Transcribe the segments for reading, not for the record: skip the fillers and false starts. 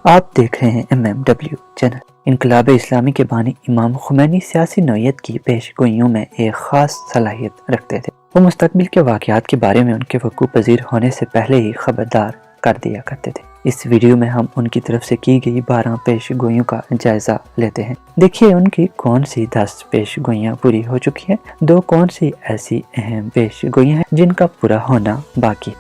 آپ دیکھ رہے ہیں MMW چینل۔ انقلاب اسلامی کے بانی امام خمینی سیاسی نوعیت کی پیش گوئیوں میں ایک خاص صلاحیت رکھتے تھے۔ وہ مستقبل کے واقعات کے بارے میں ان کے وقوع پذیر ہونے سے پہلے ہی خبردار کر دیا کرتے تھے۔ اس ویڈیو میں ہم ان کی طرف سے کی گئی 12 پیش گوئیوں کا جائزہ لیتے ہیں۔ دیکھیے ان کی کون سی 10 پیش گوئیاں پوری ہو چکی ہیں، 2 کون سی ایسی اہم پیش گوئیاں ہیں جن کا پورا ہونا باقی۔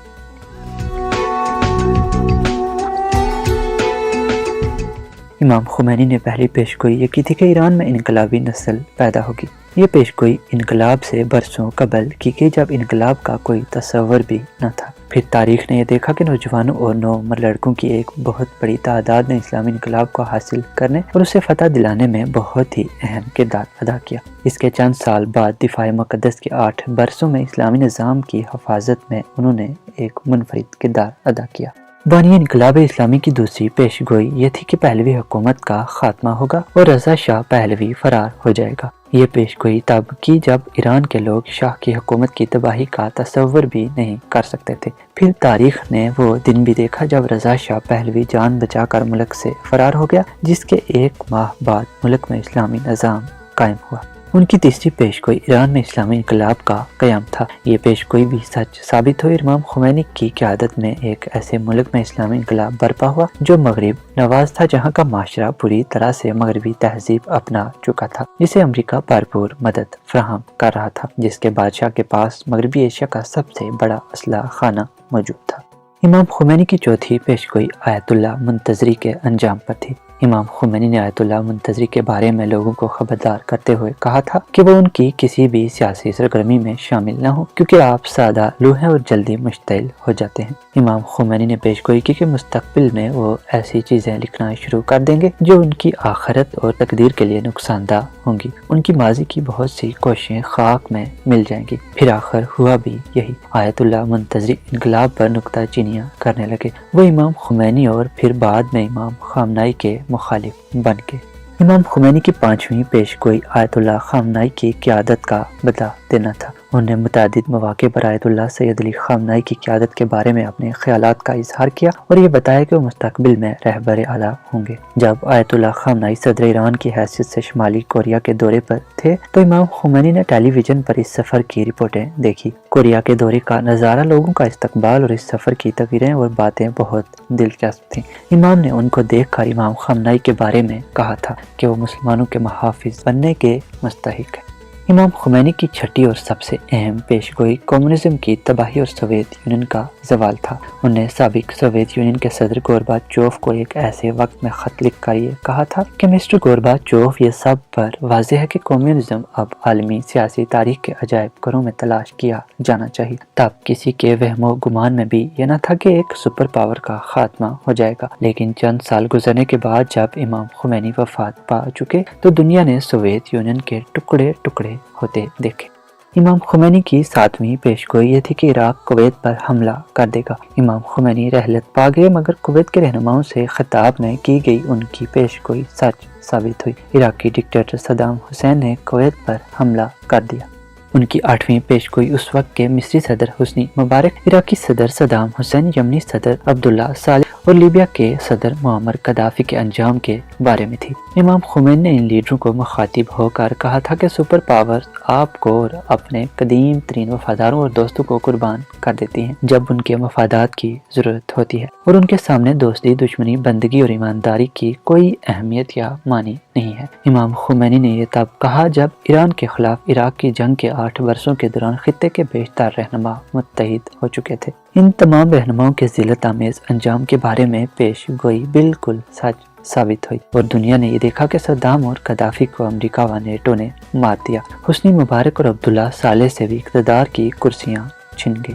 امام خمینی نے پہلی پیش گوئی یہ کی تھی کہ ایران میں انقلابی نسل پیدا ہوگی۔ یہ پیش گوئی انقلاب سے برسوں قبل کی گئی جب انقلاب کا کوئی تصور بھی نہ تھا۔ پھر تاریخ نے یہ دیکھا کہ نوجوانوں اور نوعمر لڑکوں کی ایک بہت بڑی تعداد نے اسلامی انقلاب کو حاصل کرنے اور اسے فتح دلانے میں بہت ہی اہم کردار ادا کیا۔ اس کے چند سال بعد دفاع مقدس کے 8 برسوں میں اسلامی نظام کی حفاظت میں انہوں نے ایک منفرد کردار ادا کیا۔ بانی انقلاب اسلامی کی دوسری پیش گوئی یہ تھی کہ پہلوی حکومت کا خاتمہ ہوگا اور رضا شاہ پہلوی فرار ہو جائے گا۔ یہ پیش گوئی تب کی جب ایران کے لوگ شاہ کی حکومت کی تباہی کا تصور بھی نہیں کر سکتے تھے۔ پھر تاریخ نے وہ دن بھی دیکھا جب رضا شاہ پہلوی جان بچا کر ملک سے فرار ہو گیا، جس کے 1 ماہ بعد ملک میں اسلامی نظام قائم ہوا۔ ان کی تیسری پیش گوئی ایران میں اسلامی انقلاب کا قیام تھا۔ یہ پیش گوئی بھی سچ ثابت ہوئی۔ امام خمینی کی قیادت میں ایک ایسے ملک میں اسلامی انقلاب برپا ہوا جو مغرب نواز تھا، جہاں کا معاشرہ پوری طرح سے مغربی تہذیب اپنا چکا تھا، جسے امریکہ بھرپور مدد فراہم کر رہا تھا، جس کے بادشاہ کے پاس مغربی ایشیا کا سب سے بڑا اسلحہ خانہ موجود تھا۔ امام خمینی کی چوتھی پیش گوئی آیت اللہ منتظری کے انجام پر تھی۔ امام خمینی نے آیت اللہ منتظری کے بارے میں لوگوں کو خبردار کرتے ہوئے کہا تھا کہ وہ ان کی کسی بھی سیاسی سرگرمی میں شامل نہ ہوں، کیونکہ آپ سادہ لوح ہیں اور جلدی مشتعل ہو جاتے ہیں۔ امام خمینی نے پیش گوئی کی کہ مستقبل میں وہ ایسی چیزیں لکھنا شروع کر دیں گے جو ان کی آخرت اور تقدیر کے لیے نقصان دہ ہوں گی۔ ان کی ماضی کی بہت سی کوششیں خاک میں مل جائیں گی۔ پھر آخر ہوا بھی یہی۔ آیت اللہ منتظری انقلاب پر نکتہ چینیاں کرنے لگے۔ وہ امام خمینی اور پھر بعد میں امام خامنائی کے مخالف بن کے۔ امام خمینی کی 5ویں پیش گوئی آیت اللہ خامنائی کی قیادت کا بدلہ دینا تھا۔ انہوں نے متعدد مواقع پر آیت اللہ سید علی خامنائی کی قیادت کے بارے میں اپنے خیالات کا اظہار کیا اور یہ بتایا کہ وہ مستقبل میں رہبر اعلیٰ ہوں گے۔ جب آیت اللہ خامنائی صدر ایران کی حیثیت سے شمالی کوریا کے دورے پر تھے تو امام خمینی نے ٹیلی ویژن پر اس سفر کی رپورٹیں دیکھی۔ کوریا کے دورے کا نظارہ، لوگوں کا استقبال اور اس سفر کی تقریریں اور باتیں بہت دلچسپ تھیں۔ امام نے ان کو دیکھ کر امام خامنائی کے بارے میں کہا تھا کہ وہ مسلمانوں کے محافظ بننے کے مستحق ہے۔ امام خمینی کی چھٹی اور سب سے اہم پیش گوئی کمیونزم کی تباہی اور سوویت یونین کا زوال تھا۔ انہوں نے سابق سوویت یونین کے صدر گورباچوف کو ایک ایسے وقت میں خط لکھ کر یہ کہا تھا کہ مسٹر گورباچوف، یہ سب پر واضح ہے کہ کمیونزم اب عالمی سیاسی تاریخ کے عجائب گھروں میں تلاش کیا جانا چاہیے۔ تب کسی کے وہم و گمان میں بھی یہ نہ تھا کہ ایک سپر پاور کا خاتمہ ہو جائے گا، لیکن چند سال گزرنے کے بعد جب امام خمینی وفات پا چکے تو دنیا نے سوویت یونین کے ٹکڑے ٹکڑے ہوتے دیکھے۔ امام خمینی کی 7ویں پیش گوئی یہ تھی کہ عراق کویت پر حملہ کر دے گا۔ امام خمینی رحلت پا گئے، مگر کویت کے رہنماؤں سے خطاب میں کی گئی ان کی پیش گوئی سچ ثابت ہوئی۔ عراقی ڈکٹیٹر صدام حسین نے کویت پر حملہ کر دیا۔ ان کی 8ویں پیش گوئی اس وقت کے مصری صدر حسنی مبارک، عراقی صدر صدام حسین، یمنی صدر عبداللہ صالح اور لیبیا کے صدر معمر قذافی کے انجام کے بارے میں تھی۔ امام خمینی نے ان لیڈروں کو مخاطب ہو کر کہا تھا کہ سپر پاور آپ کو اور اپنے قدیم ترین وفاداروں اور دوستوں کو قربان کر دیتی ہیں جب ان کے مفادات کی ضرورت ہوتی ہے، اور ان کے سامنے دوستی، دشمنی، بندگی اور ایمانداری کی کوئی اہمیت یا معنی نہیں ہے۔ امام خمینی نے یہ تب کہا جب ایران کے خلاف عراق کی جنگ کے 8 برسوں کے دوران خطے کے بیشتر رہنما متحد ہو چکے تھے۔ ان تمام رہنماؤں کے ذلت آمیز انجام کے بارے میں پیش گوئی بالکل سچ ثابت ہوئی، اور دنیا نے یہ دیکھا کہ صدام اور قذافی کو امریکہ و نیٹو نے مار دیا۔ حسنی مبارک اور عبداللہ صالح سے بھی اقتدار کی کرسیاں چھن گئی۔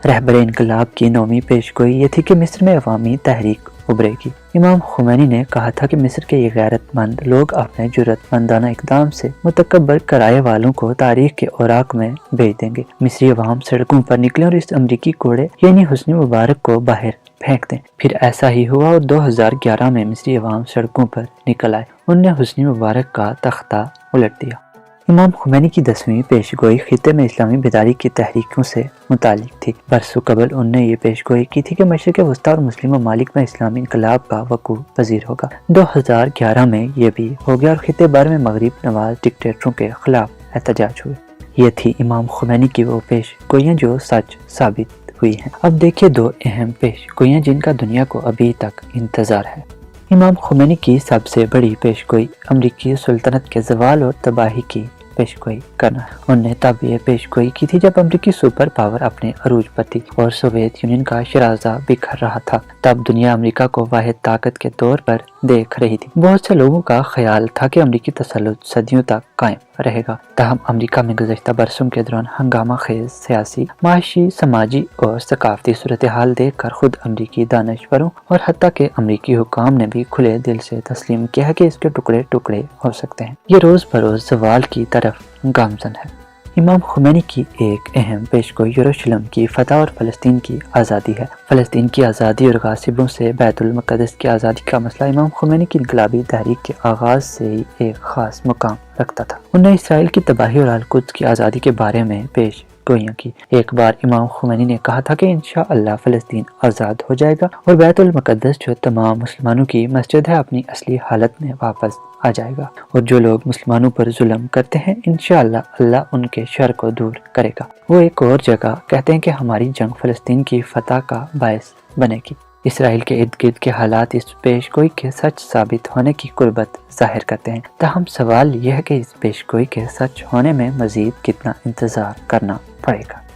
رہبر انقلاب کی 9ویں پیش گوئی یہ تھی کہ مصر میں عوامی تحریک ابھرے گی۔ امام خمینی نے کہا تھا کہ مصر کے یہ غیرت مند لوگ اپنے جرأت مندانہ اقدام سے متکبر کرائے والوں کو تاریخ کے اوراق میں بھیج دیں گے۔ مصری عوام سڑکوں پر نکلیں اور اس امریکی کوڑے یعنی حسنی مبارک کو باہر پھینک دیں۔ پھر ایسا ہی ہوا اور 2011 میں مصری عوام سڑکوں پر نکل آئے۔ انہوں نے حسنی مبارک کا تختہ الٹ دیا۔ امام خمینی کی 10ویں پیشگوئی خطے میں اسلامی بیداری کی تحریکوں سے متعلق تھی۔ برسوں قبل انہوں نے یہ پیشگوئی کی تھی کہ مشرق وسطیٰ اور مسلم ممالک میں اسلامی انقلاب کا وقوع پذیر ہوگا۔ 2011 میں یہ بھی ہو گیا اور خطے بھر میں مغرب نواز ڈکٹیٹروں کے خلاف احتجاج ہوئے۔ یہ تھی امام خمینی کی وہ پیشگوئیاں جو سچ ثابت ہوئی ہیں۔ اب دیکھیے دو اہم پیشگوئیاں جن کا دنیا کو ابھی تک انتظار ہے۔ امام خمینی کی سب سے بڑی پیشگوئی امریکی سلطنت کے زوال اور تباہی کی پیشگوئی کرنا ہے۔ انہوں نے تب یہ پیشگوئی کی تھی جب امریکی سپر پاور اپنے عروج پر تھی اور سوویت یونین کا شیرازہ بکھر رہا تھا۔ تب دنیا امریکہ کو واحد طاقت کے طور پر دیکھ رہی تھی۔ بہت سے لوگوں کا خیال تھا کہ امریکی تسلط صدیوں تک قائم رہے گا۔ تاہم امریکہ میں گزشتہ برسوں کے دوران ہنگامہ خیز سیاسی، معاشی، سماجی اور ثقافتی صورتحال دیکھ کر خود امریکی دانشوروں اور حتیٰ کہ امریکی حکام نے بھی کھلے دل سے تسلیم کیا کہ اس کے ٹکڑے ٹکڑے ہو سکتے ہیں۔ یہ روز بروز زوال کی طرف گامزن ہے۔ امام خمینی کی ایک اہم پیشگوئی یروشلم کی فتح اور فلسطین کی آزادی ہے۔ فلسطین کی آزادی اور غاصبوں سے بیت المقدس کی آزادی کا مسئلہ امام خمینی کی انقلابی تحریک کے آغاز سے ہی ایک خاص مقام رکھتا تھا۔ انہوں نے اسرائیل کی تباہی اور القدس کی آزادی کے بارے میں پیشگوئیاں کی۔ ایک بار امام خمینی نے کہا تھا کہ انشاءاللہ فلسطین آزاد ہو جائے گا اور بیت المقدس جو تمام مسلمانوں کی مسجد ہے اپنی اصلی حالت میں واپس آ جائے گا، اور جو لوگ مسلمانوں پر ظلم کرتے ہیں انشاءاللہ اللہ ان کے شر کو دور کرے گا۔ وہ ایک اور جگہ کہتے ہیں کہ ہماری جنگ فلسطین کی فتح کا باعث بنے گی۔ اسرائیل کے ارد گرد کے حالات اس پیشگوئی کے سچ ثابت ہونے کی قربت ظاہر کرتے ہیں۔ تاہم سوال یہ ہے کہ اس پیشگوئی کے سچ ہونے میں مزید کتنا انتظار کرنا پڑے گا۔